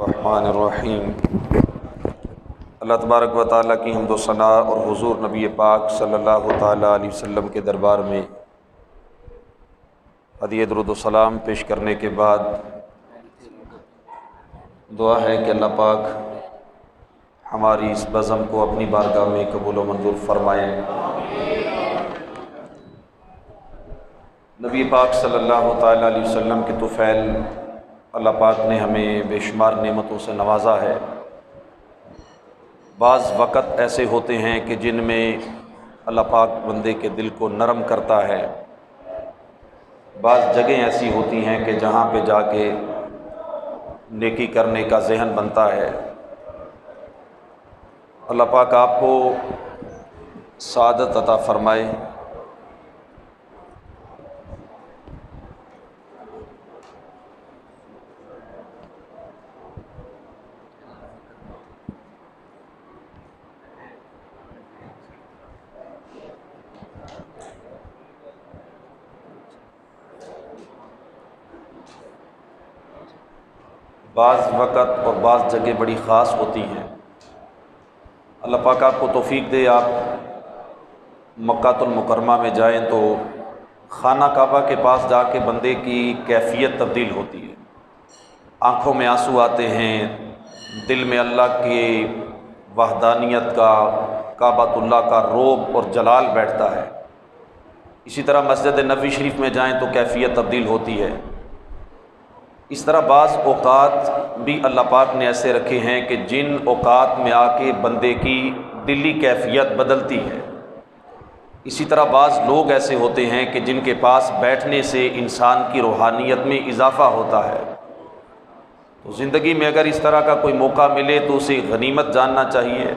الرحمن الرحیم۔ اللہ تبارک و تعالیٰ کی حمد و ثنا اور حضور نبی پاک صلی اللہ تعالیٰ علیہ وسلم کے دربار میں ہدیہ درود و سلام پیش کرنے کے بعد دعا ہے کہ اللہ پاک ہماری اس بزم کو اپنی بارگاہ میں قبول و منظور فرمائے۔ نبی پاک صلی اللہ تعالیٰ علیہ وسلم کے طفیل اللہ پاک نے ہمیں بے شمار نعمتوں سے نوازا ہے۔ بعض وقت ایسے ہوتے ہیں کہ جن میں اللہ پاک بندے کے دل کو نرم کرتا ہے، بعض جگہیں ایسی ہوتی ہیں کہ جہاں پہ جا کے نیکی کرنے کا ذہن بنتا ہے۔ اللہ پاک آپ کو سعادت عطا فرمائے۔ بعض وقت اور بعض جگہ بڑی خاص ہوتی ہیں۔ اللہ پاک آپ کو توفیق دے، آپ مکہ المکرمہ میں جائیں تو خانہ کعبہ کے پاس جا کے بندے کی کیفیت تبدیل ہوتی ہے، آنکھوں میں آنسو آتے ہیں، دل میں اللہ کی وحدانیت کا، کعبۃ اللہ کا رعب اور جلال بیٹھتا ہے۔ اسی طرح مسجد نبوی شریف میں جائیں تو کیفیت تبدیل ہوتی ہے۔ اس طرح بعض اوقات بھی اللہ پاک نے ایسے رکھے ہیں کہ جن اوقات میں آ کے بندے کی دلی کیفیت بدلتی ہے۔ اسی طرح بعض لوگ ایسے ہوتے ہیں کہ جن کے پاس بیٹھنے سے انسان کی روحانیت میں اضافہ ہوتا ہے۔ تو زندگی میں اگر اس طرح کا کوئی موقع ملے تو اسے غنیمت جاننا چاہیے۔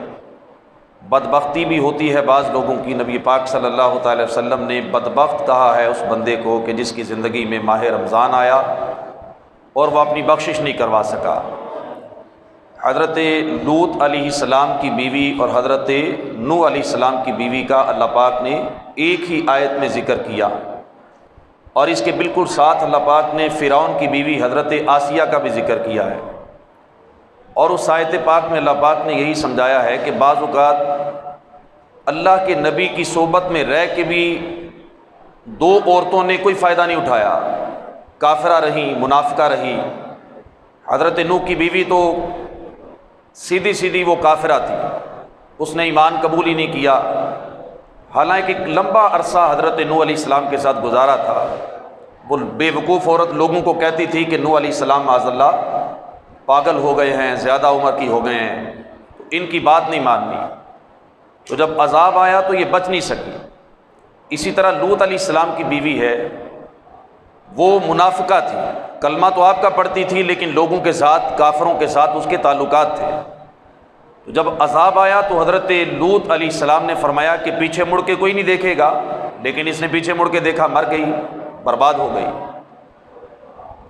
بدبختی بھی ہوتی ہے بعض لوگوں کی، نبی پاک صلی اللہ تعالی وسلم نے بدبخت کہا ہے اس بندے کو کہ جس کی زندگی میں ماہ رمضان آیا اور وہ اپنی بخشش نہیں کروا سکا۔ حضرت لوط علیہ السلام کی بیوی اور حضرت نوح علیہ السلام کی بیوی کا اللہ پاک نے ایک ہی آیت میں ذکر کیا، اور اس کے بالکل ساتھ اللہ پاک نے فرعون کی بیوی حضرت آسیہ کا بھی ذکر کیا ہے۔ اور اس آیت پاک میں اللہ پاک نے یہی سمجھایا ہے کہ بعض اوقات اللہ کے نبی کی صحبت میں رہ کے بھی دو عورتوں نے کوئی فائدہ نہیں اٹھایا، کافرہ رہیں، منافقہ رہی۔ حضرت نوح کی بیوی تو سیدھی سیدھی وہ کافرہ تھی، اس نے ایمان قبول ہی نہیں کیا، حالانکہ ایک لمبا عرصہ حضرت نوح علیہ السلام کے ساتھ گزارا تھا۔ وہ بے وقوف عورت لوگوں کو کہتی تھی کہ نوح علیہ السلام معاذ اللہ پاگل ہو گئے ہیں، زیادہ عمر کی ہو گئے ہیں، تو ان کی بات نہیں ماننی۔ تو جب عذاب آیا تو یہ بچ نہیں سکی۔ اسی طرح لوط علیہ السلام کی بیوی ہے، وہ منافقہ تھی، کلمہ تو آپ کا پڑھتی تھی لیکن لوگوں کے ساتھ، کافروں کے ساتھ اس کے تعلقات تھے۔ تو جب عذاب آیا تو حضرت لوط علیہ السلام نے فرمایا کہ پیچھے مڑ کے کوئی نہیں دیکھے گا، لیکن اس نے پیچھے مڑ کے دیکھا، مر گئی، برباد ہو گئی۔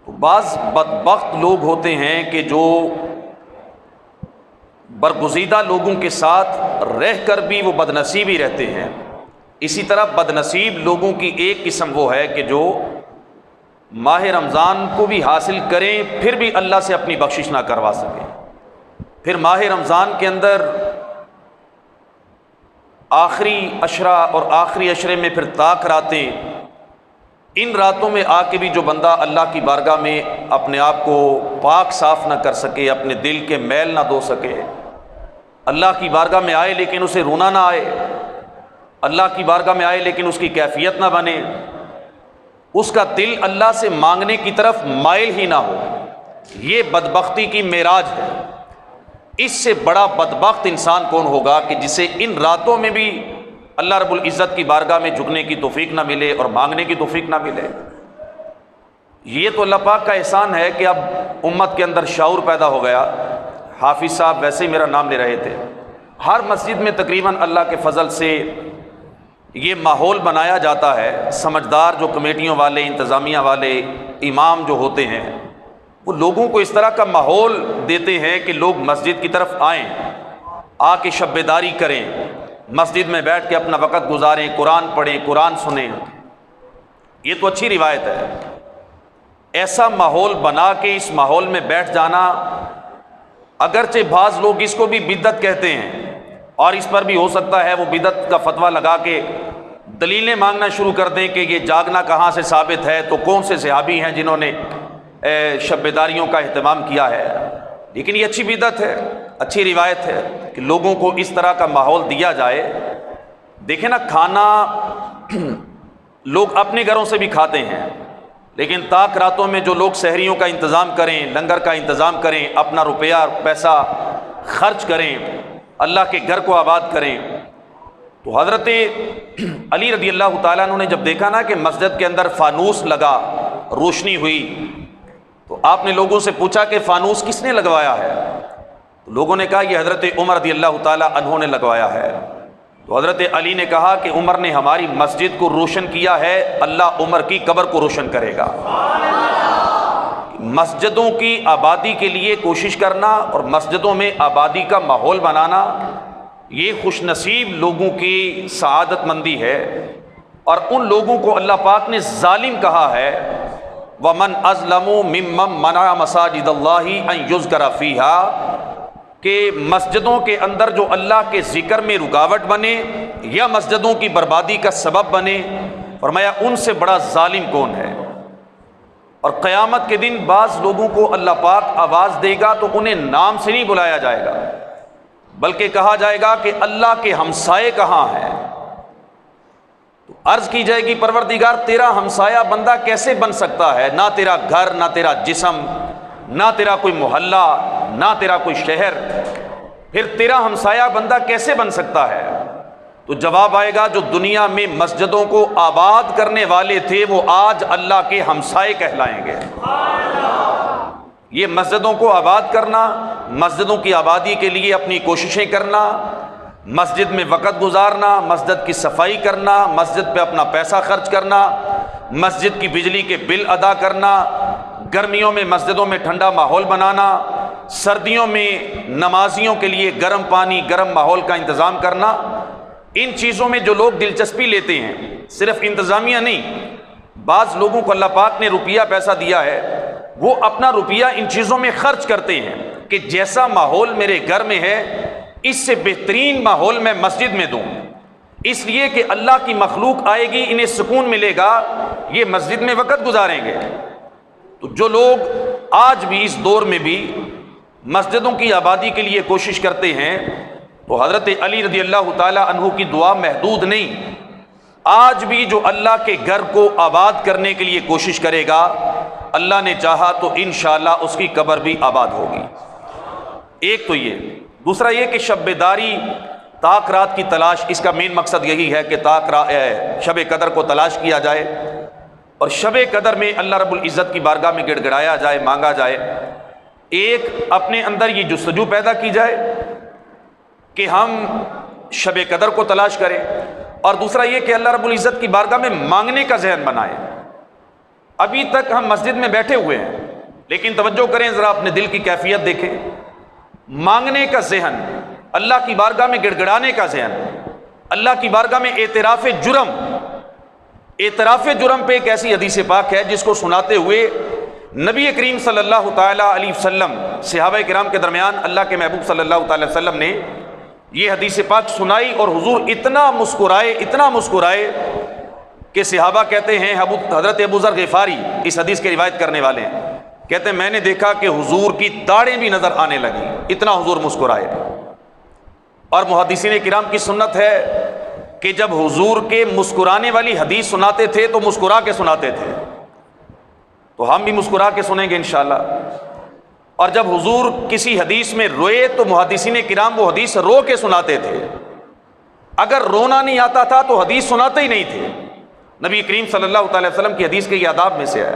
تو بعض بدبخت لوگ ہوتے ہیں کہ جو برگزیدہ لوگوں کے ساتھ رہ کر بھی وہ بدنصیب ہی رہتے ہیں۔ اسی طرح بدنصیب لوگوں کی ایک قسم وہ ہے کہ جو ماہ رمضان کو بھی حاصل کریں پھر بھی اللہ سے اپنی بخشش نہ کروا سکیں۔ پھر ماہ رمضان کے اندر آخری عشرہ اور آخری عشرے میں پھر طاق راتیں، ان راتوں میں آ کے بھی جو بندہ اللہ کی بارگاہ میں اپنے آپ کو پاک صاف نہ کر سکے، اپنے دل کے میل نہ دھو سکے، اللہ کی بارگاہ میں آئے لیکن اسے رونا نہ آئے، اللہ کی بارگاہ میں آئے لیکن اس کی کیفیت نہ بنے، اس کا دل اللہ سے مانگنے کی طرف مائل ہی نہ ہو، یہ بدبختی کی معراج ہے۔ اس سے بڑا بدبخت انسان کون ہوگا کہ جسے ان راتوں میں بھی اللہ رب العزت کی بارگاہ میں جھکنے کی توفیق نہ ملے اور مانگنے کی توفیق نہ ملے۔ یہ تو اللہ پاک کا احسان ہے کہ اب امت کے اندر شعور پیدا ہو گیا۔ حافظ صاحب ویسے ہی میرا نام لے رہے تھے، ہر مسجد میں تقریباً اللہ کے فضل سے یہ ماحول بنایا جاتا ہے۔ سمجھدار جو کمیٹیوں والے، انتظامیہ والے، امام جو ہوتے ہیں، وہ لوگوں کو اس طرح کا ماحول دیتے ہیں کہ لوگ مسجد کی طرف آئیں، آ کے شب بیداری کریں، مسجد میں بیٹھ کے اپنا وقت گزاریں، قرآن پڑھیں، قرآن سنیں۔ یہ تو اچھی روایت ہے۔ ایسا ماحول بنا کے اس ماحول میں بیٹھ جانا اگرچہ بعض لوگ اس کو بھی بدعت کہتے ہیں، اور اس پر بھی ہو سکتا ہے وہ بدعت کا فتویٰ لگا کے دلیلیں مانگنا شروع کر دیں کہ یہ جاگنا کہاں سے ثابت ہے، تو کون سے صحابی ہیں جنہوں نے شب بیداریوں کا اہتمام کیا ہے۔ لیکن یہ اچھی بدعت ہے، اچھی روایت ہے کہ لوگوں کو اس طرح کا ماحول دیا جائے۔ دیکھیں نا، کھانا لوگ اپنے گھروں سے بھی کھاتے ہیں، لیکن تاک راتوں میں جو لوگ سحریوں کا انتظام کریں، لنگر کا انتظام کریں، اپنا روپیہ پیسہ خرچ کریں، اللہ کے گھر کو آباد کریں، تو حضرت علی رضی اللہ تعالیٰ عنہ نے جب دیکھا نا کہ مسجد کے اندر فانوس لگا، روشنی ہوئی، تو آپ نے لوگوں سے پوچھا کہ فانوس کس نے لگوایا ہے؟ تو لوگوں نے کہا یہ حضرت عمر رضی اللہ تعالیٰ عنہ نے لگوایا ہے۔ تو حضرت علی نے کہا کہ عمر نے ہماری مسجد کو روشن کیا ہے، اللہ عمر کی قبر کو روشن کرے گا۔ مسجدوں کی آبادی کے لیے کوشش کرنا اور مسجدوں میں آبادی کا ماحول بنانا، یہ خوش نصیب لوگوں کی سعادت مندی ہے، اور ان لوگوں کو اللہ پاک نے ظالم کہا ہے، وَمَنْ أَظْلَمُ مِمَّنْ مَنَعَ مَسَاجِدَ اللَّهِ أَنْ يُذْكَرَ فِيهَا، کہ مسجدوں کے اندر جو اللہ کے ذکر میں رکاوٹ بنے یا مسجدوں کی بربادی کا سبب بنے، فرمایا ان سے بڑا ظالم کون ہے۔ اور قیامت کے دن بعض لوگوں کو اللہ پاک آواز دے گا تو انہیں نام سے نہیں بلایا جائے گا، بلکہ کہا جائے گا کہ اللہ کے ہمسائے کہاں ہیں؟ تو عرض کی جائے گی پروردگار تیرا ہمسایہ بندہ کیسے بن سکتا ہے؟ نہ تیرا گھر، نہ تیرا جسم، نہ تیرا کوئی محلہ، نہ تیرا کوئی شہر، پھر تیرا ہمسایہ بندہ کیسے بن سکتا ہے؟ تو جواب آئے گا جو دنیا میں مسجدوں کو آباد کرنے والے تھے وہ آج اللہ کے ہمسائے کہلائیں گے۔ یہ مسجدوں کو آباد کرنا، مسجدوں کی آبادی کے لیے اپنی کوششیں کرنا، مسجد میں وقت گزارنا، مسجد کی صفائی کرنا، مسجد پہ اپنا پیسہ خرچ کرنا، مسجد کی بجلی کے بل ادا کرنا، گرمیوں میں مسجدوں میں ٹھنڈا ماحول بنانا، سردیوں میں نمازیوں کے لیے گرم پانی، گرم ماحول کا انتظام کرنا، ان چیزوں میں جو لوگ دلچسپی لیتے ہیں، صرف انتظامیہ نہیں، بعض لوگوں کو اللہ پاک نے روپیہ پیسہ دیا ہے، وہ اپنا روپیہ ان چیزوں میں خرچ کرتے ہیں کہ جیسا ماحول میرے گھر میں ہے اس سے بہترین ماحول میں مسجد میں دوں، اس لیے کہ اللہ کی مخلوق آئے گی، انہیں سکون ملے گا، یہ مسجد میں وقت گزاریں گے۔ تو جو لوگ آج بھی اس دور میں بھی مسجدوں کی آبادی کے لیے کوشش کرتے ہیں، تو حضرت علی رضی اللہ تعالی عنہ کی دعا محدود نہیں، آج بھی جو اللہ کے گھر کو آباد کرنے کے لیے کوشش کرے گا، اللہ نے چاہا تو انشاءاللہ اس کی قبر بھی آباد ہوگی۔ ایک تو یہ، دوسرا یہ کہ شب بیداری، تاک رات کی تلاش، اس کا مین مقصد یہی ہے کہ شب قدر کو تلاش کیا جائے، اور شب قدر میں اللہ رب العزت کی بارگاہ میں گڑ گڑایا جائے، مانگا جائے۔ ایک اپنے اندر یہ جستجو پیدا کی جائے کہ ہم شب قدر کو تلاش کریں، اور دوسرا یہ کہ اللہ رب العزت کی بارگاہ میں مانگنے کا ذہن بنائیں۔ ابھی تک ہم مسجد میں بیٹھے ہوئے ہیں، لیکن توجہ کریں ذرا، اپنے دل کی کیفیت دیکھیں، مانگنے کا ذہن، اللہ کی بارگاہ میں گڑ گڑانے کا ذہن، اللہ کی بارگاہ میں اعتراف جرم پہ ایک ایسی حدیث پاک ہے جس کو سناتے ہوئے نبی کریم صلی اللہ تعالیٰ علیہ وسلم صحابہ کرام کے درمیان اللہ کے محبوب صلی اللہ تعالیٰ علیہ وسلم نے یہ حدیث پاک سنائی، اور حضور اتنا مسکرائے کہ صحابہ کہتے ہیں، حضرت ابو ذر غفاری اس حدیث کے روایت کرنے والے ہیں، کہتے ہیں میں نے دیکھا کہ حضور کی داڑھیں بھی نظر آنے لگی، اتنا حضور مسکرائے۔ اور محدثین کرام کی سنت ہے کہ جب حضور کے مسکرانے والی حدیث سناتے تھے تو مسکرا کے سناتے تھے، تو ہم بھی مسکرا کے سنیں گے انشاءاللہ۔ اور جب حضور کسی حدیث میں روئے تو محدثین کرام وہ حدیث رو کے سناتے تھے، اگر رونا نہیں آتا تھا تو حدیث سناتے ہی نہیں تھے۔ نبی کریم صلی اللہ تعالی وسلم کی حدیث کے یہ آداب میں سے ہے۔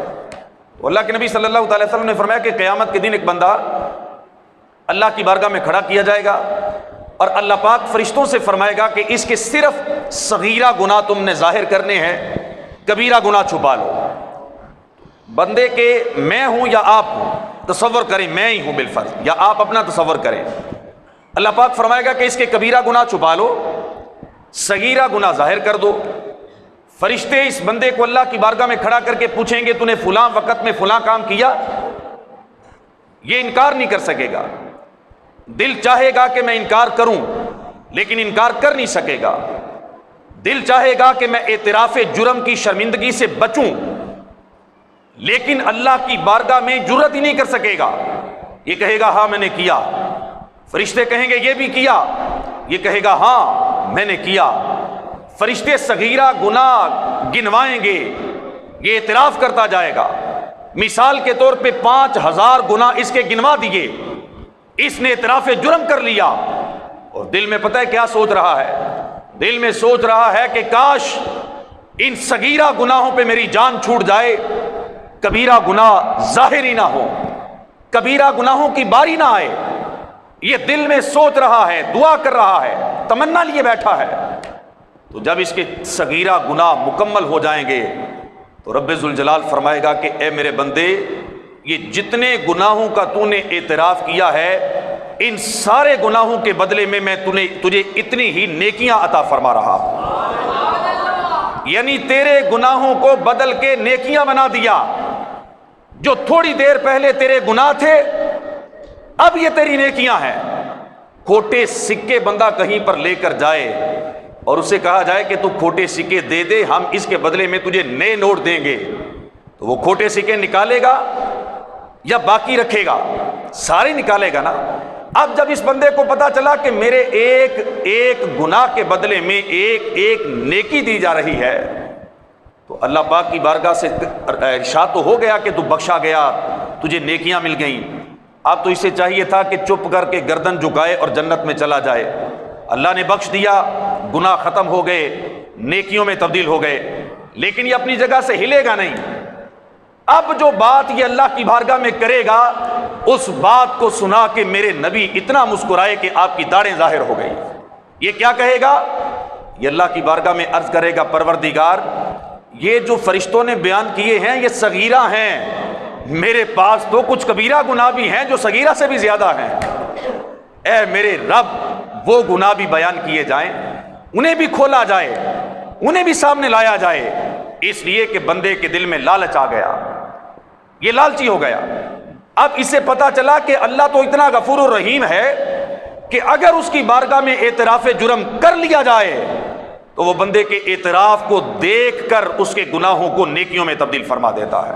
تو اللہ کے نبی صلی اللہ تعالی وسلم نے فرمایا کہ قیامت کے دن ایک بندہ اللہ کی بارگاہ میں کھڑا کیا جائے گا، اور اللہ پاک فرشتوں سے فرمائے گا کہ اس کے صرف صغیرہ گناہ تم نے ظاہر کرنے ہیں، کبیرہ گناہ چھپا لو۔ بندے کے میں ہوں یا آپ ہوں، تصور کریں میں ہی ہوں بالفرض، یا آپ اپنا تصور کریں، اللہ پاک فرمائے گا کہ اس کے کبیرہ گناہ چھپا لو، صغیرہ گناہ ظاہر کر دو۔ فرشتے اس بندے کو اللہ کی بارگاہ میں کھڑا کر کے پوچھیں گے تو نے فلاں وقت میں فلاں کام کیا؟ یہ انکار نہیں کر سکے گا، دل چاہے گا کہ میں انکار کروں لیکن انکار کر نہیں سکے گا، دل چاہے گا کہ میں اعتراف جرم کی شرمندگی سے بچوں لیکن اللہ کی بارگاہ میں جرت ہی نہیں کر سکے گا، یہ کہے گا ہاں میں نے کیا، فرشتے کہیں گے یہ بھی کیا، یہ کہے گا ہاں میں نے کیا، فرشتے صغیرہ گناہ گنوائیں گے، یہ اعتراف کرتا جائے گا، مثال کے طور پہ 5000 گناہ اس کے گنوا دیے، اس نے اعتراف جرم کر لیا، اور دل میں پتہ ہے کیا سوچ رہا ہے؟ دل میں سوچ رہا ہے کہ کاش ان صغیرہ گناہوں پہ میری جان چھوٹ جائے، کبیرہ گناہ ظاہر ہی نہ ہو، کبیرہ گناہوں کی باری نہ آئے، یہ دل میں سوچ رہا ہے، دعا کر رہا ہے، تمنا لیے بیٹھا ہے۔ تو جب اس کے صغیرہ گناہ مکمل ہو جائیں گے تو رب ذوالجلال فرمائے گا کہ اے میرے بندے، یہ جتنے گناہوں کا تو نے اعتراف کیا ہے ان سارے گناہوں کے بدلے میں تجھے اتنی ہی نیکیاں عطا فرما رہا ہوں، یعنی تیرے گناہوں کو بدل کے نیکیاں بنا دیا، جو تھوڑی دیر پہلے تیرے گناہ تھے اب یہ تیری نیکیاں ہیں۔ کھوٹے سکے بندہ کہیں پر لے کر جائے اور اسے کہا جائے کہ تو کھوٹے سکے دے دے، ہم اس کے بدلے میں تجھے نئے نوٹ دیں گے، تو وہ کھوٹے سکے نکالے گا یا باقی رکھے گا؟ سارے نکالے گا نا۔ اب جب اس بندے کو پتا چلا کہ میرے ایک ایک گناہ کے بدلے میں ایک ایک نیکی دی جا رہی ہے تو اللہ پاک کی بارگاہ سے ارشاد تو ہو گیا کہ تو بخشا گیا، تجھے نیکیاں مل گئیں، اب تو اسے چاہیے تھا کہ چپ کر کے گردن جھکائے اور جنت میں چلا جائے۔ اللہ نے بخش دیا، گناہ ختم ہو گئے، نیکیوں میں تبدیل ہو گئے، لیکن یہ اپنی جگہ سے ہلے گا نہیں۔ اب جو بات یہ اللہ کی بارگاہ میں کرے گا اس بات کو سنا کہ میرے نبی اتنا مسکرائے کہ آپ کی داڑھیں ظاہر ہو گئی، یہ کیا کہے گا؟ یہ اللہ کی بارگاہ میں عرض کرے گا پروردگار یہ جو فرشتوں نے بیان کیے ہیں یہ صغیرہ ہیں، میرے پاس تو کچھ کبیرہ گناہ بھی ہیں جو صغیرہ سے بھی زیادہ ہیں، اے میرے رب وہ گناہ بھی بیان کیے جائیں، انہیں بھی کھولا جائے، انہیں بھی سامنے لایا جائے، اس لیے کہ بندے کے دل میں لالچ آ گیا، یہ لالچی ہو گیا۔ اب اسے پتا چلا کہ اللہ تو اتنا غفور الرحیم ہے کہ اگر اس کی بارگاہ میں اعتراف جرم کر لیا جائے تو وہ بندے کے اعتراف کو دیکھ کر اس کے گناہوں کو نیکیوں میں تبدیل فرما دیتا ہے۔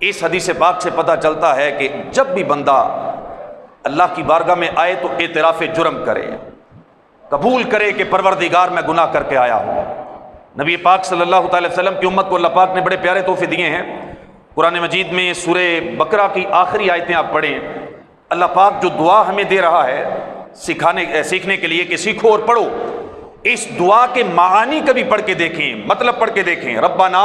اس حدیث پاک سے پتہ چلتا ہے کہ جب بھی بندہ اللہ کی بارگاہ میں آئے تو اعتراف جرم کرے، قبول کرے کہ پروردگار میں گناہ کر کے آیا ہوں۔ نبی پاک صلی اللہ تعالی وسلم کی امت کو اللہ پاک نے بڑے پیارے تحفے دیے ہیں۔ قرآن مجید میں سورہ بقرہ کی آخری آیتیں آپ پڑھیں، اللہ پاک جو دعا ہمیں دے رہا ہے سیکھنے کے لیے کہ سیکھو اور پڑھو، اس دعا کے معانی کبھی پڑھ کے دیکھیں، مطلب پڑھ کے دیکھیں۔ ربنا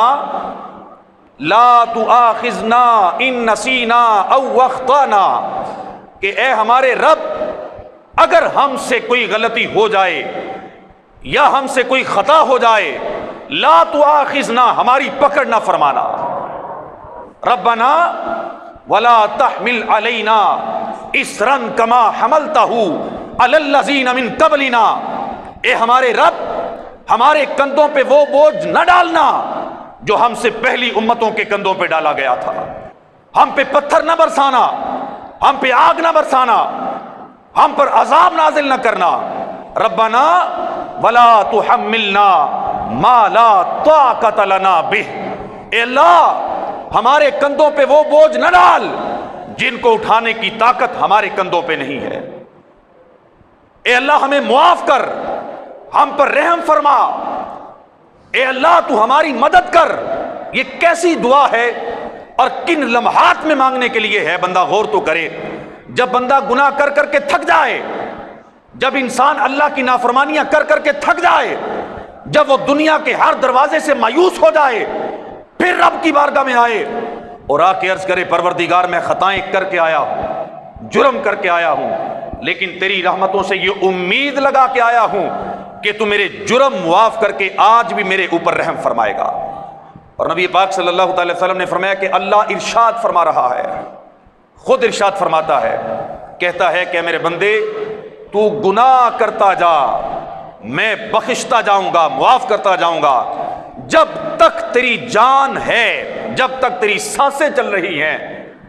لا تؤاخذنا ان نسینا او اخطانا، کہ اے ہمارے رب اگر ہم سے کوئی غلطی ہو جائے یا ہم سے کوئی خطا ہو جائے، لا تؤاخذنا ہماری پکڑ نہ فرمانا، ربنا ولا تحمل علینا اسرا کما حملتہ علی الذین من قبلنا، اے ہمارے رب ہمارے کندھوں پہ وہ بوجھ نہ ڈالنا جو ہم سے پہلی امتوں کے کندھوں پہ ڈالا گیا تھا، ہم پہ پتھر نہ برسانا، ہم پہ آگ نہ برسانا، ہم پر عذاب نازل نہ کرنا، ربنا ولا تحملنا ما لا طاقت لنا بہ، اے اللہ ہمارے کندھوں پہ وہ بوجھ نہ ڈال جن کو اٹھانے کی طاقت ہمارے کندھوں پہ نہیں ہے، اے اللہ ہمیں معاف کر، ہم پر رحم فرما، اے اللہ تو ہماری مدد کر۔ یہ کیسی دعا ہے اور کن لمحات میں مانگنے کے لیے ہے، بندہ غور تو کرے۔ جب بندہ گناہ کر کر کے تھک جائے، جب انسان اللہ کی نافرمانیاں کر کر کے تھک جائے، جب وہ دنیا کے ہر دروازے سے مایوس ہو جائے، پھر رب کی بارگاہ میں آئے اور آ کے عرض کرے پروردگار میں خطائیں کر کے آیا ہوں، جرم کر کے آیا ہوں، لیکن تیری رحمتوں سے یہ امید لگا کے آیا ہوں کہ تو میرے جرم معاف کر کے آج بھی میرے اوپر رحم فرمائے گا۔ اور نبی پاک صلی اللہ تعالی وسلم نے فرمایا کہ اللہ ارشاد فرما رہا ہے، خود ارشاد فرماتا ہے، کہتا ہے کہ میرے بندے تو گناہ کرتا جا، میں بخشتا جاؤں گا، معاف کرتا جاؤں گا، جب تک تیری جان ہے، جب تک تیری سانسیں چل رہی ہیں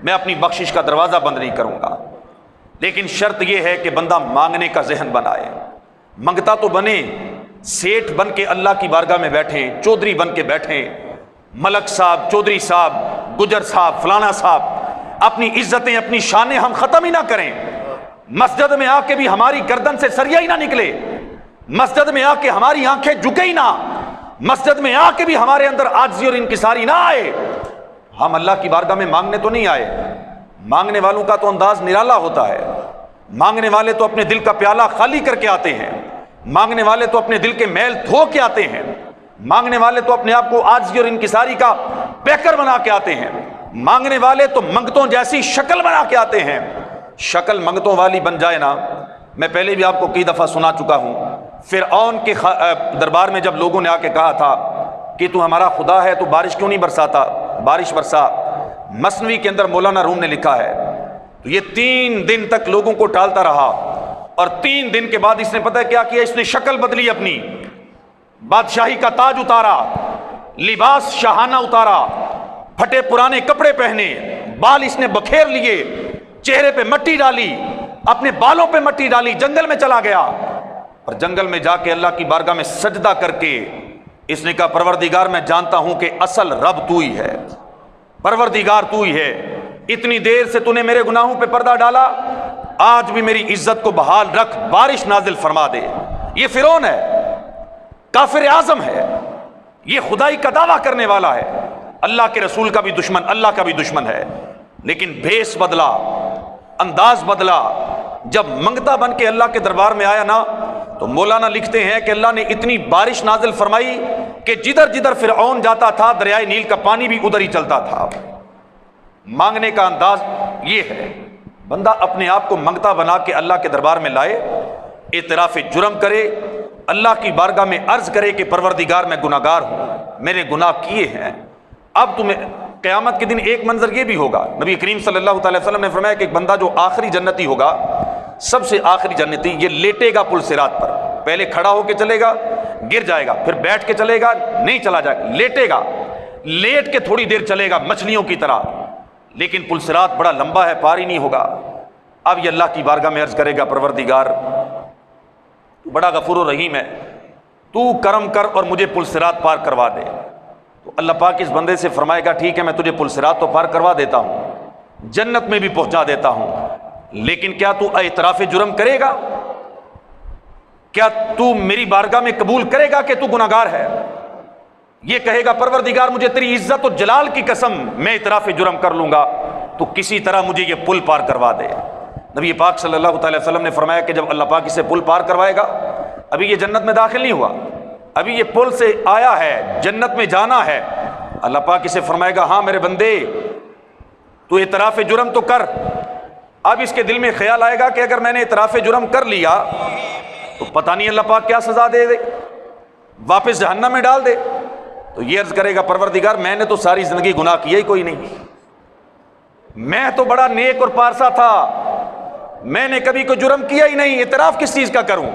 میں اپنی بخشش کا دروازہ بند نہیں کروں گا۔ لیکن شرط یہ ہے کہ بندہ مانگنے کا ذہن بنائے، منگتا تو بنے، سیٹھ بن کے اللہ کی بارگاہ میں بیٹھیں، چودھری بن کے بیٹھیں، ملک صاحب، چودھری صاحب، گجر صاحب، فلانا صاحب، اپنی عزتیں، اپنی شانیں ہم ختم ہی نہ کریں۔ مسجد میں آ کے بھی ہماری گردن سے سریا ہی نہ نکلے، مسجد میں آ کے ہماری آنکھیں جھکے ہی نہ، مسجد میں آ کے بھی ہمارے اندر عاجزی اور انکساری نہ آئے۔ ہم اللہ کی بارگاہ میں مانگنے تو نہیں آئے، مانگنے والوں کا تو انداز نرالا ہوتا ہے، مانگنے والے تو اپنے دل کا پیالہ خالی کر کے آتے ہیں، مانگنے والے تو اپنے دل کے میل دھو کے آتے ہیں، مانگنے والے تو اپنے آپ کو عاجزی اور انکساری کا پیکر بنا کے آتے ہیں، مانگنے والے تو منگتوں جیسی شکل بنا کے آتے ہیں۔ شکل منگتوں والی بن جائے نا، میں پہلے بھی آپ کو کئی دفعہ سنا چکا ہوں، فرعون کے دربار میں جب لوگوں نے آ کے کہا تھا کہ تو ہمارا خدا ہے تو بارش کیوں نہیں برساتا، بارش برسا۔ مثنوی کے اندر مولانا روم نے لکھا ہے، تو یہ 3 دن تک لوگوں کو ٹالتا رہا، اور 3 دن کے بعد اس نے پتہ ہے کیا کیا، اس نے شکل بدلی، اپنی بادشاہی کا تاج اتارا، لباس شاہانہ اتارا، پھٹے پرانے کپڑے پہنے، بال اس نے بکھیر لیے، چہرے پہ مٹی ڈالی، اپنے بالوں پہ مٹی ڈالی، جنگل میں چلا گیا، اور جنگل میں جا کے اللہ کی بارگاہ میں سجدہ کر کے اس نے کہا پروردگار میں جانتا ہوں کہ اصل رب تو ہی ہے، پروردگار تو ہی ہے، اتنی دیر سے تو نے میرے گناہوں پہ پردہ ڈالا، آج بھی میری عزت کو بحال رکھ، بارش نازل فرما دے۔ یہ فرعون ہے، کافر اعظم ہے، یہ خدائی کا دعویٰ کرنے والا ہے، اللہ کے رسول کا بھی دشمن، اللہ کا بھی دشمن ہے، لیکن بھیس بدلا، انداز بدلا، جب منگتا بن کے اللہ کے دربار میں آیا نا، تو مولانا لکھتے ہیں کہ اللہ نے اتنی بارش نازل فرمائی کہ جدھر جدھر فرعون جاتا تھا دریائے نیل کا پانی بھی ادھر ہی چلتا تھا۔ مانگنے کا انداز یہ ہے، بندہ اپنے آپ کو منگتا بنا کے اللہ کے دربار میں لائے، اعتراف جرم کرے، اللہ کی بارگاہ میں عرض کرے کہ پروردگار میں گناہگار ہوں، میں نے گناہ کیے ہیں۔ اب تمہیں قیامت کے دن ایک منظر یہ بھی ہوگا، نبی کریم صلی اللہ تعالی وسلم نے فرمایا کہ ایک بندہ جو آخری جنتی ہوگا، سب سے آخری جنتی، یہ لیٹے گا پل صراط پر، پہلے کھڑا ہو کے چلے گا، گر جائے گا، پھر بیٹھ کے چلے گا، نہیں چلا جائے گا، لیٹے گا، لیٹ کے تھوڑی دیر چلے گا مچھلیوں کی طرح، لیکن پل صراط بڑا لمبا ہے، پار ہی نہیں ہوگا۔ اب یہ اللہ کی بارگاہ میں عرض کرے گا پروردگار تو بڑا غفور و رحیم ہے، تو کرم کر اور مجھے پل صراط پار کروا دے۔ تو اللہ پاک اس بندے سے فرمائے گا ٹھیک ہے میں تجھے پل صراط تو پار کروا دیتا ہوں، جنت میں بھی پہنچا دیتا ہوں، لیکن کیا تو اعتراف جرم کرے گا؟ کیا تو میری بارگاہ میں قبول کرے گا کہ تو گناہگار ہے؟ یہ کہے گا پروردگار مجھے تیری عزت و جلال کی قسم میں اعتراف جرم کر لوں گا، تو کسی طرح مجھے یہ پل پار کروا دے۔ نبی پاک صلی اللہ تعالی وسلم نے فرمایا کہ جب اللہ پاک اسے پل پار کروائے گا، ابھی یہ جنت میں داخل نہیں ہوا، ابھی یہ پل سے آیا ہے، جنت میں جانا ہے، اللہ پاک اسے فرمائے گا ہاں میرے بندے تو اعتراف جرم تو کر۔ اب اس کے دل میں خیال آئے گا کہ اگر میں نے اعتراف جرم کر لیا تو پتہ نہیں اللہ پاک کیا سزا دے دے، واپس جہنم میں ڈال دے۔ تو یہ عرض کرے گا پروردگار میں نے تو ساری زندگی گناہ کیا ہی کوئی نہیں، میں تو بڑا نیک اور پارسا تھا، میں نے کبھی کوئی جرم کیا ہی نہیں، اعتراف کس چیز کا کروں؟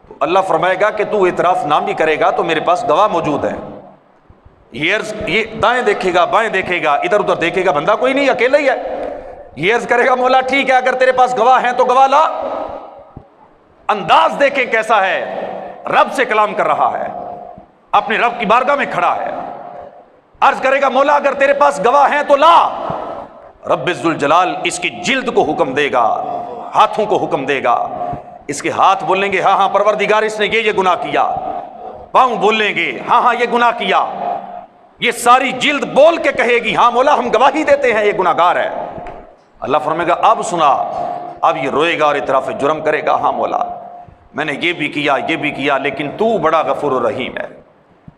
تو اللہ فرمائے گا کہ تو اعتراف نہ بھی کرے گا تو میرے پاس گواہ موجود ہے۔ یہ دائیں دیکھے گا، بائیں دیکھے گا، ادھر ادھر دیکھے گا، بندہ کوئی نہیں، اکیلا ہی ہے۔ یہ عرض کرے گا مولا ٹھیک ہے اگر تیرے پاس گواہ ہیں تو گواہ لا۔ انداز دیکھیں کیسا ہے، رب سے کلام کر رہا ہے، اپنے رب کی بارگاہ میں کھڑا ہے۔ عرض کرے گا مولا اگر تیرے پاس گواہ ہیں تو لا۔ رب ذوالجلال اس کی جلد کو حکم دے گا، ہاتھوں کو حکم دے گا، اس کے ہاتھ بولیں گے ہاں ہاں پروردگار اس نے یہ گناہ کیا، پاؤں بولیں گے ہاں ہاں یہ گناہ کیا، یہ ساری جلد بول کے کہے گی ہاں مولا ہم گواہی دیتے ہیں یہ گناہ گار ہے۔ اللہ فرمائے گا اب سنا، اب یہ روئے گا اور اعتراف جرم کرے گا ہاں مولا میں نے یہ بھی کیا یہ بھی کیا، لیکن تو بڑا غفور و رحیم ہے،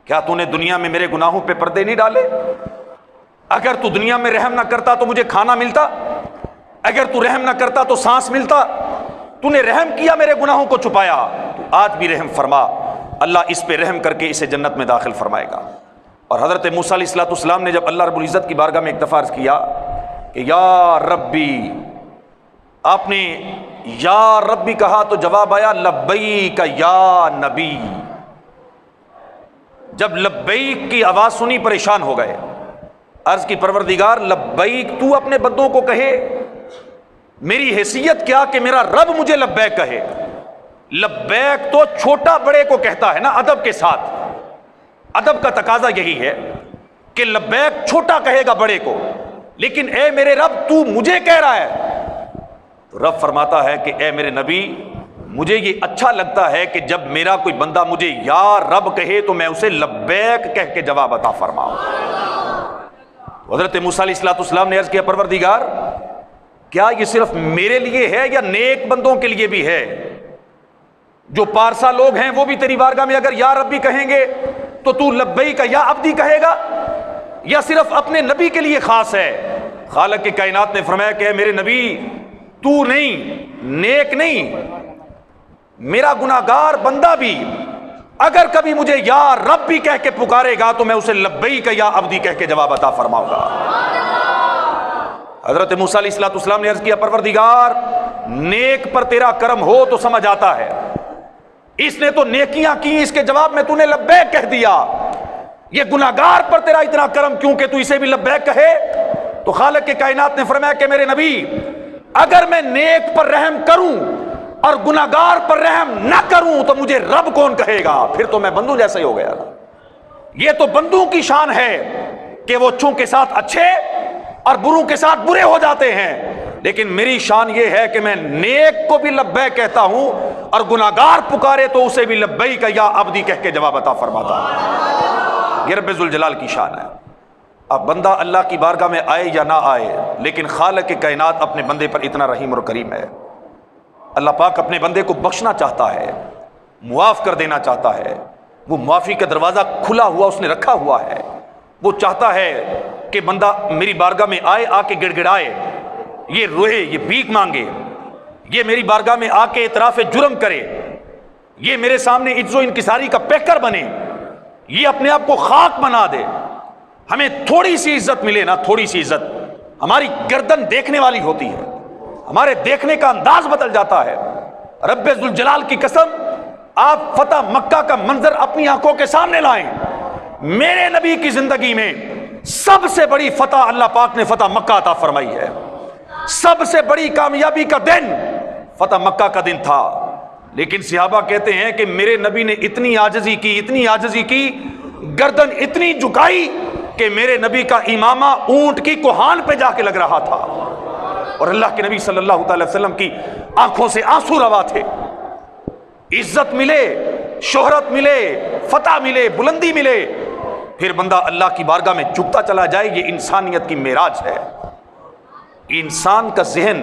کیا تو نے دنیا میں میرے گناہوں پہ پردے نہیں ڈالے؟ اگر تو دنیا میں رحم نہ کرتا تو مجھے کھانا ملتا، اگر تو رحم نہ کرتا تو سانس ملتا، تو نے رحم کیا میرے گناہوں کو چھپایا، تو آج بھی رحم فرما۔ اللہ اس پہ رحم کر کے اسے جنت میں داخل فرمائے گا۔ اور حضرت موسیٰ علیہ السلام نے جب اللہ رب العزت کی بارگاہ میں ایک دفعہ عرض کیا کہ یا ربی، آپ نے یا ربی کہا تو جواب آیا لبیک یا نبی۔ جب لبیک کی آواز سنی پریشان ہو گئے، عرض کی پروردگار لبیک تو اپنے بندوں کو کہے، میری حیثیت کیا کہ میرا رب مجھے لبیک کہے؟ لبیک تو چھوٹا بڑے کو کہتا ہے نا ادب کے ساتھ، ادب کا تقاضا یہی ہے کہ لبیک چھوٹا کہے گا بڑے کو، لیکن اے میرے رب تو مجھے کہہ رہا ہے، تو رب فرماتا ہے کہ اے میرے نبی مجھے یہ اچھا لگتا ہے کہ جب میرا کوئی بندہ مجھے یا رب کہے تو میں اسے لبیک کہہ کے جواب عطا فرماؤں۔ حضرت موسیٰ علیہ السلام نے عرض کیا پروردگار کیا یہ صرف میرے لیے ہے یا نیک بندوں کے لیے بھی ہے؟ جو پارسا لوگ ہیں وہ بھی تیری بارگاہ میں اگر یا ربی کہیں گے تو لبیک یا عبدی کہے گا، یا صرف اپنے نبی کے لیے خاص ہے؟ خالق کے کائنات نے فرمایا کہ اے میرے نبی تو نہیں، نیک نہیں، میرا گناہگار بندہ بھی اگر کبھی مجھے یا رب بھی کہہ کے پکارے گا تو میں اسے لبیک یا عبدی کہہ کے جواب عطا فرماؤں گا۔ حضرت موسیٰ علیہ السلام نے عرض کیا پروردگار نیک پر تیرا کرم ہو تو سمجھ آتا ہے، اس نے تو نیکیاں کی، اس کے جواب میں تو نے لبیک کہہ دیا، یہ گناہگار پر تیرا اتنا کرم کیوں کہ تو اسے بھی لبیک کہے؟ تو خالق کے کائنات نے فرمایا کہ میرے نبی اگر میں نیک پر رحم کروں اور گناہگار پر رحم نہ کروں تو مجھے رب کون کہے گا؟ پھر تو میں بندوں جیسا ہی ہو گیا۔ یہ تو بندوں کی شان ہے کہ وہ اچھوں کے ساتھ اچھے اور بروں کے ساتھ برے ہو جاتے ہیں، لیکن میری شان یہ ہے کہ میں نیک کو بھی لبیک کہتا ہوں اور گناہگار پکارے تو اسے بھی لبیک یا عبدی کہہ کے جواب عطا فرماتا ہوں۔ یہ رب ذوالجلال کی شان ہے۔ اب بندہ اللہ کی بارگاہ میں آئے یا نہ آئے، لیکن خالق کے کائنات اپنے بندے پر اتنا رحیم اور کریم ہے۔ اللہ پاک اپنے بندے کو بخشنا چاہتا ہے، معاف کر دینا چاہتا ہے، وہ معافی کا دروازہ کھلا ہوا اس نے رکھا ہوا ہے۔ وہ چاہتا ہے کہ بندہ میری بارگاہ میں آئے، آ کے گڑ گڑائے، یہ روئے، یہ بھیک مانگے، یہ میری بارگاہ میں آ کے اعتراف جرم کرے، یہ میرے سامنے عجز و انکساری کا پیکر بنے، یہ اپنے آپ کو خاک بنا دے۔ ہمیں تھوڑی سی عزت ملے نا، تھوڑی سی عزت، ہماری گردن دیکھنے والی ہوتی ہے، ہمارے دیکھنے کا انداز بدل جاتا ہے۔ رب ذوالجلال کی قسم آپ فتح مکہ کا منظر اپنی آنکھوں کے سامنے لائیں۔ میرے نبی کی زندگی میں سب سے بڑی فتح اللہ پاک نے فتح مکہ عطا فرمائی ہے، سب سے بڑی کامیابی کا دن فتح مکہ کا دن تھا، لیکن صحابہ کہتے ہیں کہ میرے نبی نے اتنی عاجزی کی، اتنی عاجزی کی، گردن اتنی جھکائی کہ میرے نبی کا امامہ اونٹ کی کوہان پہ جا کے لگ رہا تھا، اور اللہ کے نبی صلی اللہ تعالی وسلم کی آنکھوں سے آنسو روا تھے۔ عزت ملے، شہرت ملے، فتح ملے، بلندی ملے، پھر بندہ اللہ کی بارگاہ میں جھکتا چلا جائے، یہ انسانیت کی معراج ہے۔ انسان کا ذہن،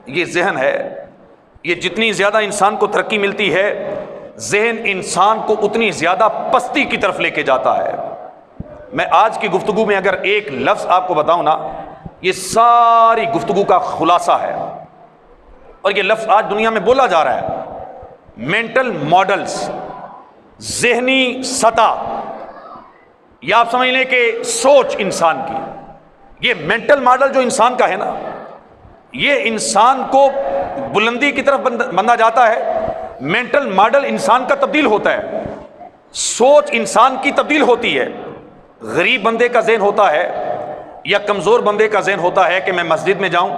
یہ ذہن ہے، یہ جتنی زیادہ انسان کو ترقی ملتی ہے، ذہن انسان کو اتنی زیادہ پستی کی طرف لے کے جاتا ہے۔ میں آج کی گفتگو میں اگر ایک لفظ آپ کو بتاؤں نا، یہ ساری گفتگو کا خلاصہ ہے، اور یہ لفظ آج دنیا میں بولا جا رہا ہے، مینٹل ماڈلز، ذہنی سطح، یا آپ سمجھ لیں کہ سوچ انسان کی، یہ مینٹل ماڈل جو انسان کا ہے نا، یہ انسان کو بلندی کی طرف بندھا جاتا ہے۔ مینٹل ماڈل انسان کا تبدیل ہوتا ہے، سوچ انسان کی تبدیل ہوتی ہے۔ غریب بندے کا ذہن ہوتا ہے یا کمزور بندے کا ذہن ہوتا ہے کہ میں مسجد میں جاؤں،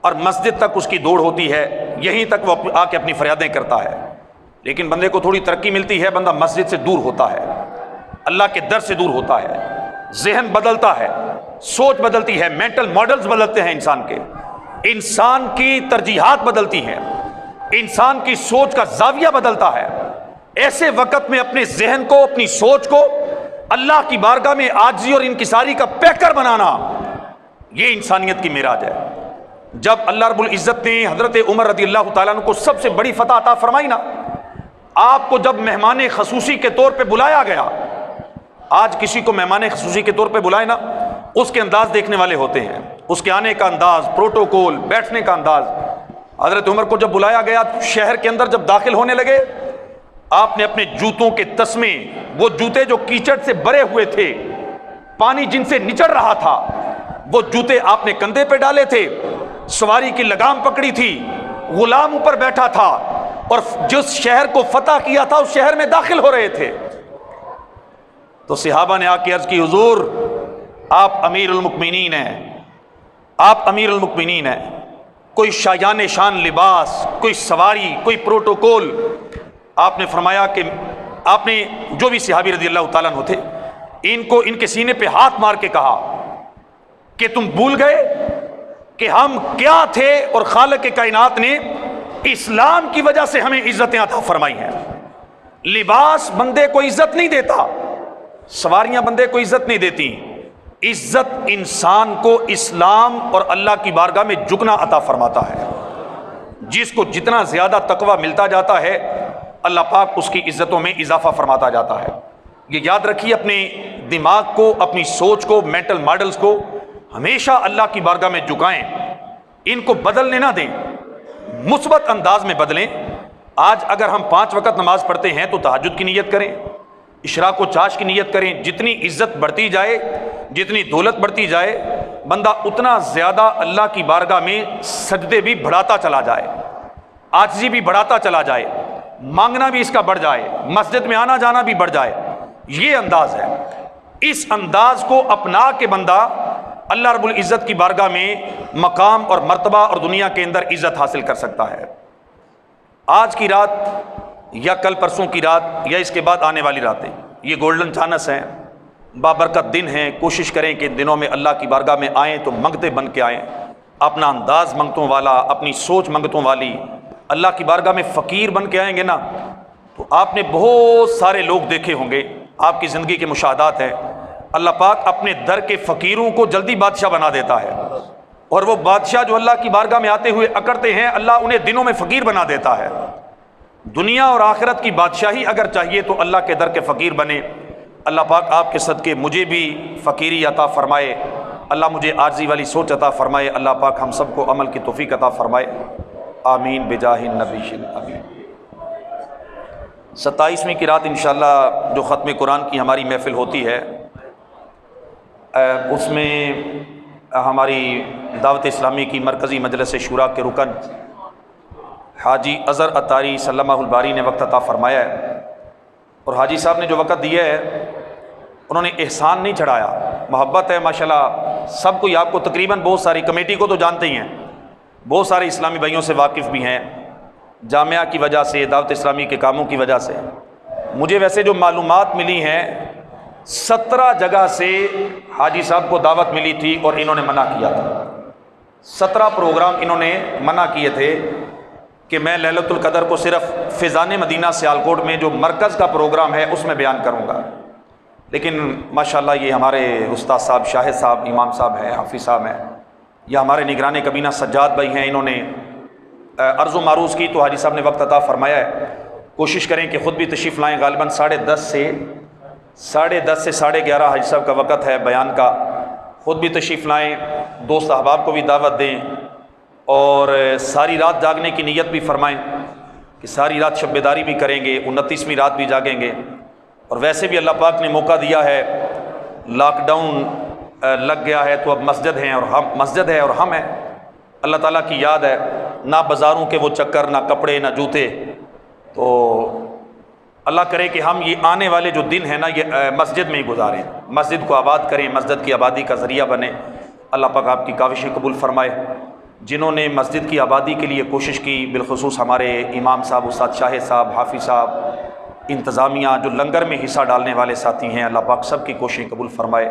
اور مسجد تک اس کی دوڑ ہوتی ہے، یہیں تک وہ آ کے اپنی فریادیں کرتا ہے۔ لیکن بندے کو تھوڑی ترقی ملتی ہے، بندہ مسجد سے دور ہوتا ہے، اللہ کے در سے دور ہوتا ہے، ذہن بدلتا ہے، سوچ بدلتی ہے، مینٹل ماڈلز بدلتے ہیں انسان کے، انسان کی ترجیحات بدلتی ہیں، انسان کی سوچ کا زاویہ بدلتا ہے۔ ایسے وقت میں اپنے ذہن کو، اپنی سوچ کو اللہ کی بارگاہ میں عاجزی اور انکساری کا پیکر بنانا، یہ انسانیت کی معراج ہے۔ جب اللہ رب العزت نے حضرت عمر رضی اللہ تعالیٰ عنہ کو سب سے بڑی فتح عطا فرمائی نا، آپ کو جب مہمان خصوصی کے طور پہ بلایا گیا، آج کسی کو مہمان خصوصی کے طور پہ بلائے نا، اس کے انداز دیکھنے والے ہوتے ہیں، اس کے آنے کا انداز، پروٹوکول، بیٹھنے کا انداز۔ حضرت عمر کو جب بلایا گیا، شہر کے اندر جب داخل ہونے لگے، آپ نے اپنے جوتوں کے تسمے، وہ جوتے جو کیچڑ سے بھرے ہوئے تھے، پانی جن سے نچڑ رہا تھا، وہ جوتے آپ نے کندھے پہ ڈالے تھے، سواری کی لگام پکڑی تھی، غلام اوپر بیٹھا تھا، اور جس شہر کو فتح کیا تھا اس شہر میں داخل ہو رہے تھے۔ تو صحابہ نے آ کے عرض کی، حضور آپ امیر المؤمنین ہیں، آپ امیر المؤمنین ہیں، کوئی شایان شان لباس، کوئی سواری، کوئی پروٹوکول. آپ نے فرمایا کہ آپ نے جو بھی صحابی رضی اللہ تعالیٰ عنہ تھے ان کو ان کے سینے پہ ہاتھ مار کے کہا کہ تم بھول گئے کہ ہم کیا تھے، اور خالق کائنات نے اسلام کی وجہ سے ہمیں عزتیں عطا فرمائی ہیں. لباس بندے کو عزت نہیں دیتا، سواریاں بندے کو عزت نہیں دیتی. عزت انسان کو اسلام اور اللہ کی بارگاہ میں جھکنا عطا فرماتا ہے. جس کو جتنا زیادہ تقوی ملتا جاتا ہے اللہ پاک اس کی عزتوں میں اضافہ فرماتا جاتا ہے. یہ یاد رکھیے، اپنے دماغ کو، اپنی سوچ کو، مینٹل ماڈلز کو ہمیشہ اللہ کی بارگاہ میں جھکائیں، ان کو بدلنے نہ دیں، مثبت انداز میں بدلیں. آج اگر ہم 5 وقت نماز پڑھتے ہیں تو تہجد کی نیت کریں، اشراق و چاش کی نیت کریں. جتنی عزت بڑھتی جائے، جتنی دولت بڑھتی جائے، بندہ اتنا زیادہ اللہ کی بارگاہ میں سجدے بھی بڑھاتا چلا جائے، عاجزی بھی بڑھاتا چلا جائے، مانگنا بھی اس کا بڑھ جائے، مسجد میں آنا جانا بھی بڑھ جائے. یہ انداز ہے. اس انداز کو اپنا کے بندہ اللہ رب العزت کی بارگاہ میں مقام اور مرتبہ اور دنیا کے اندر عزت حاصل کر سکتا ہے. آج کی رات یا کل پرسوں کی رات یا اس کے بعد آنے والی راتیں یہ گولڈن چانس ہیں، بابرکت دن ہیں. کوشش کریں کہ دنوں میں اللہ کی بارگاہ میں آئیں تو منگتے بن کے آئیں، اپنا انداز منگتوں والا، اپنی سوچ منگتوں والی. اللہ کی بارگاہ میں فقیر بن کے آئیں گے نا تو آپ نے بہت سارے لوگ دیکھے ہوں گے، آپ کی زندگی کے مشاہدات ہیں. اللہ پاک اپنے در کے فقیروں کو جلدی بادشاہ بنا دیتا ہے، اور وہ بادشاہ جو اللہ کی بارگاہ میں آتے ہوئے اکڑتے ہیں اللہ انہیں دنوں میں فقیر بنا دیتا ہے. دنیا اور آخرت کی بادشاہی اگر چاہیے تو اللہ کے در کے فقیر بنے. اللہ پاک آپ کے صدقے مجھے بھی فقیری عطا فرمائے، اللہ مجھے عاجزی والی سوچ عطا فرمائے. اللہ پاک ہم سب کو عمل کی توفیق عطا فرمائے. آمین بجاہ النبی الامین. 27ویں کی رات انشاءاللہ جو ختم قرآن کی ہماری محفل ہوتی ہے اس میں ہماری دعوت اسلامی کی مرکزی مجلس شورا کے رکن حاجی اظہر اتاری سلمہ الباری نے وقت عطا فرمایا ہے. اور حاجی صاحب نے جو وقت دیا ہے انہوں نے احسان نہیں چڑھایا، محبت ہے ماشاءاللہ. سب کوئی آپ کو تقریباً بہت ساری کمیٹی کو تو جانتے ہی ہیں، بہت سارے اسلامی بھائیوں سے واقف بھی ہیں، جامعہ کی وجہ سے، دعوت اسلامی کے کاموں کی وجہ سے. مجھے ویسے جو معلومات ملی ہیں 17 جگہ سے حاجی صاحب کو دعوت ملی تھی اور انہوں نے منع کیا تھا. 17 پروگرام انہوں نے منع کیے تھے کہ میں لیلۃ القدر کو صرف فیضان مدینہ سیالکوٹ میں جو مرکز کا پروگرام ہے اس میں بیان کروں گا. لیکن ماشاءاللہ یہ ہمارے استاد صاحب، شاہد صاحب، امام صاحب ہیں، حافظ صاحب ہیں، یا ہمارے نگران کابینہ سجاد بھائی ہیں، انہوں نے عرض و معروض کی تو حاجی صاحب نے وقت عطا فرمایا ہے. کوشش کریں کہ خود بھی تشریف لائیں. غالباً 10:30 سے 11:30 حاجی صاحب کا وقت ہے بیان کا. خود بھی تشریف لائیں، دوست احباب کو بھی دعوت دیں، اور ساری رات جاگنے کی نیت بھی فرمائیں کہ ساری رات شب بیداری بھی کریں گے، 29ویں رات بھی جاگیں گے. اور ویسے بھی اللہ پاک نے موقع دیا ہے، لاک ڈاؤن لگ گیا ہے تو اب مسجد ہے اور ہم ہیں. اللہ تعالیٰ کی یاد ہے، نہ بازاروں کے وہ چکر، نہ کپڑے، نہ جوتے. تو اللہ کرے کہ ہم یہ آنے والے جو دن ہیں نا یہ مسجد میں ہی گزاریں، مسجد کو آباد کریں، مسجد کی آبادی کا ذریعہ بنیں. اللہ پاک آپ کی کاوشیں قبول فرمائے. جنہوں نے مسجد کی آبادی کے لیے کوشش کی، بالخصوص ہمارے امام صاحب، استاد شاہد صاحب، حافظ صاحب، انتظامیہ جو لنگر میں حصہ ڈالنے والے ساتھی ہیں، اللہ پاک سب کی کوششیں قبول فرمائے.